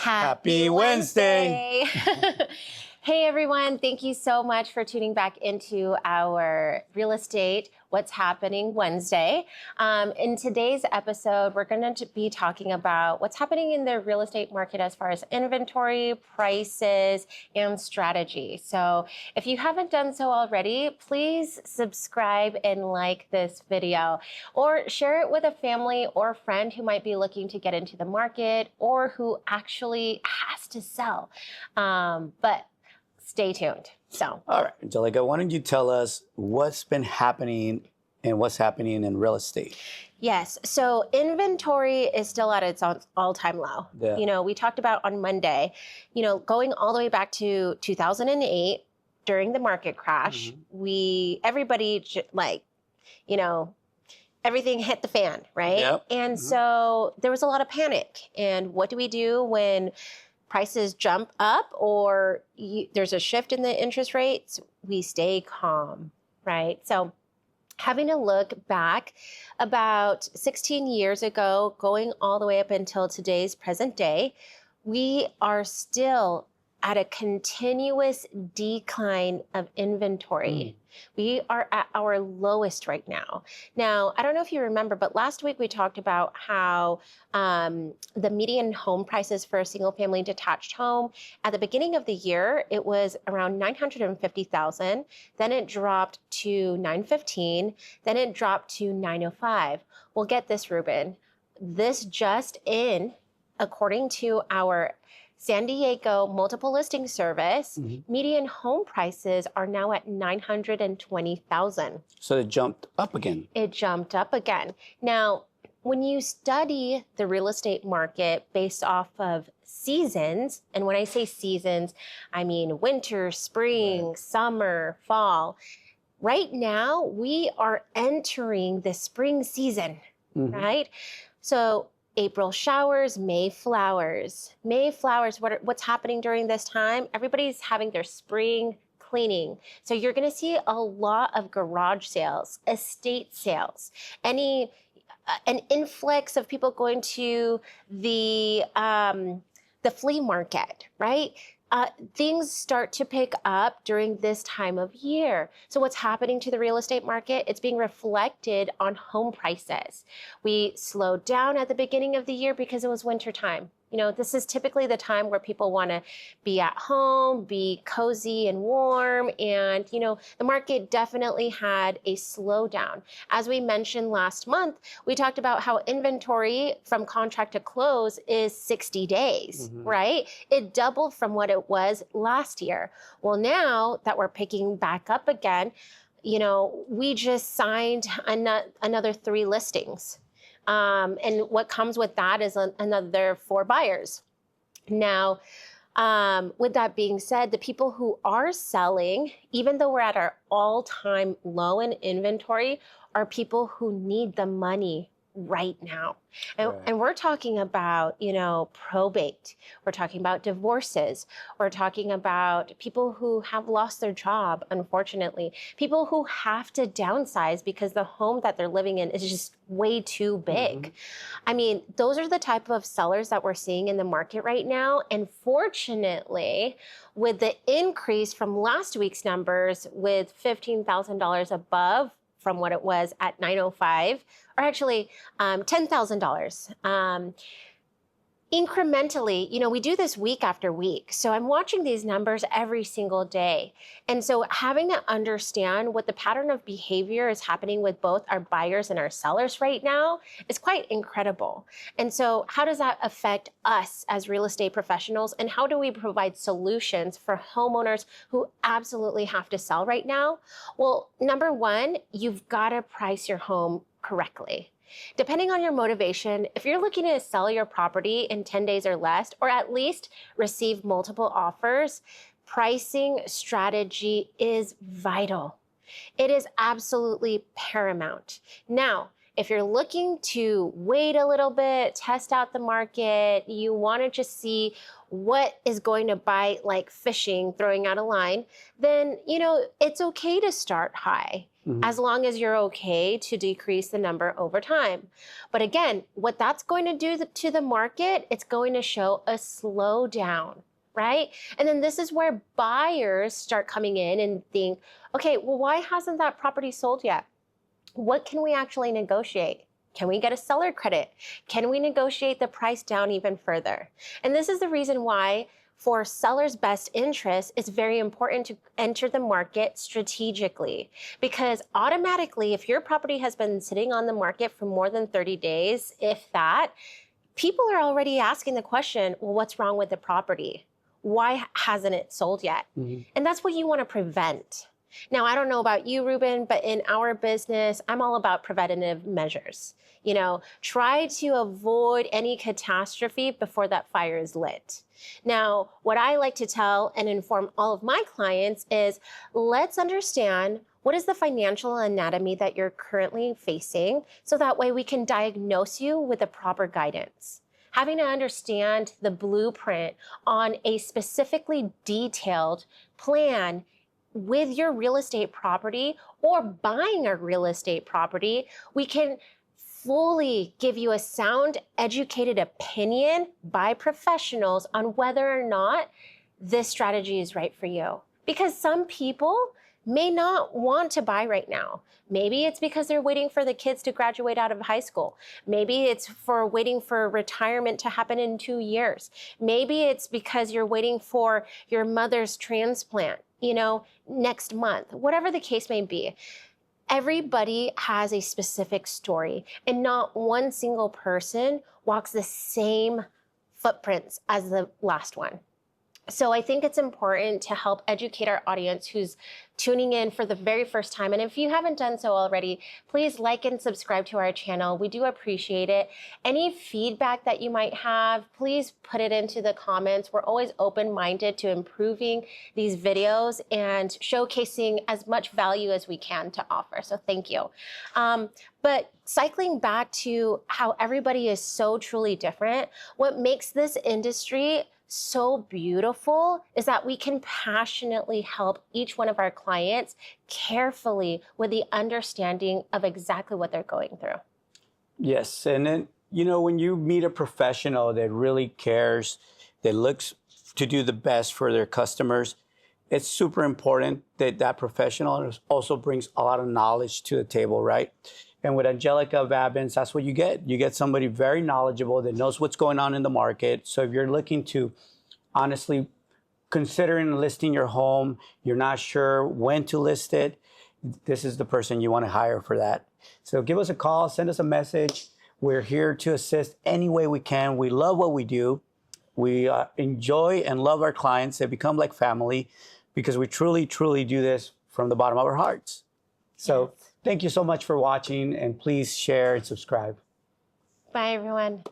Happy Wednesday. Hey everyone, thank you so much for tuning back into our Real Estate What's Happening Wednesday. In today's episode, we're going to be talking about what's happening in the real estate market as far as inventory, prices, and strategy. So if you haven't done so already, please subscribe and like this video, or share it with a family or friend who might be looking to get into the market or who actually has to sell. But stay tuned. So, all right, Angelica, why don't you tell us what's been happening and what's happening in real estate? Yes. So inventory is still at its all-time low. Yeah. You know, we talked about on Monday, going all the way back to 2008 during the market crash, everybody everything hit the fan, right? Yep. And so there was a lot of panic. And what do we do when prices jump up or there's a shift in the interest rates? We stay calm, right? So having a look back about 16 years ago, going all the way up until today's present day, we are still at a continuous decline of inventory. We are at our lowest right now. Now, I don't know if you remember, but last week we talked about how the median home prices for a single family detached home at the beginning of the year, it was around $950,000. Then it dropped to $915,000. Then it dropped to $905,000. Well, get this, Ruben. This just in, according to our San Diego multiple listing service, median home prices are now at $920,000. So it jumped up again. It jumped up again. Now, when you study the real estate market based off of seasons, and when I say seasons, I mean winter, spring, summer, fall. Right now, we are entering the spring season, right? So April showers, May flowers. May flowers, what's happening during this time? Everybody's having their spring cleaning. So you're gonna see a lot of garage sales, estate sales, an influx of people going to the flea market, right? Things start to pick up during this time of year. So what's happening to the real estate market? It's being reflected on home prices. We slowed down at the beginning of the year because it was winter time. This is typically the time where people want to be at home, be cozy and warm. And, the market definitely had a slowdown. As we mentioned last month, we talked about how inventory from contract to close is 60 days, right? It doubled from what it was last year. Well, now that we're picking back up again, we just signed another 3 listings. And what comes with that is another 4 buyers. Now, with that being said, the people who are selling, even though we're at our all-time low in inventory, are people who need the money right now. And we're talking about, probate. We're talking about divorces. We're talking about people who have lost their job, unfortunately. People who have to downsize because the home that they're living in is just way too big. I mean, those are the type of sellers that we're seeing in the market right now. And fortunately, with the increase from last week's numbers with $15,000 above from what it was at 905, or actually $10,000. Incrementally, we do this week after week. So I'm watching these numbers every single day. And so having to understand what the pattern of behavior is happening with both our buyers and our sellers right now is quite incredible. And so how does that affect us as real estate professionals? And how do we provide solutions for homeowners who absolutely have to sell right now? Well, number one, you've got to price your home correctly. Depending on your motivation, if you're looking to sell your property in 10 days or less, or at least receive multiple offers, pricing strategy is vital. It is absolutely paramount. Now, if you're looking to wait a little bit, test out the market, you want to just see what is going to bite like fishing, throwing out a line, then, it's okay to start high. As long as you're okay to decrease the number over time. But again, what that's going to do to the market, it's going to show a slowdown, right? And then this is where buyers start coming in and think, okay, well, why hasn't that property sold yet? What can we actually negotiate? Can we get a seller credit? Can we negotiate the price down even further? And this is the reason why for sellers' best interest, it's very important to enter the market strategically, because automatically, if your property has been sitting on the market for more than 30 days, if that, people are already asking the question, well, what's wrong with the property? Why hasn't it sold yet? And that's what you want to prevent. Now, I don't know about you, Ruben, but in our business, I'm all about preventative measures. Try to avoid any catastrophe before that fire is lit. Now, what I like to tell and inform all of my clients is, let's understand what is the financial anatomy that you're currently facing, so that way we can diagnose you with the proper guidance. Having to understand the blueprint on a specifically detailed plan with your real estate property or buying a real estate property, we can fully give you a sound, educated opinion by professionals on whether or not this strategy is right for you. Because some people may not want to buy right now. Maybe it's because they're waiting for the kids to graduate out of high school. Maybe it's for waiting for retirement to happen in 2 years. Maybe it's because you're waiting for your mother's transplant, next month, whatever the case may be. Everybody has a specific story, and not one single person walks the same footprints as the last one. So I think it's important to help educate our audience who's tuning in for the very first time. And if you haven't done so already, please like and subscribe to our channel. We do appreciate it. Any feedback that you might have, please put it into the comments. We're always open-minded to improving these videos and showcasing as much value as we can to offer. So thank you. But cycling back to how everybody is so truly different, what makes this industry so beautiful is that we can passionately help each one of our clients carefully with the understanding of exactly what they're going through. Yes. And then, when you meet a professional that really cares, that looks to do the best for their customers, it's super important that that professional also brings a lot of knowledge to the table, right? And with Angelica Vabbins, that's what you get. You get somebody very knowledgeable that knows what's going on in the market. So if you're looking to honestly considering listing your home, you're not sure when to list it, this is the person you want to hire for that. So give us a call, send us a message. We're here to assist any way we can. We love what we do. We enjoy and love our clients. They become like family because we truly, truly do this from the bottom of our hearts. So thank you so much for watching, and please share and subscribe. Bye, everyone.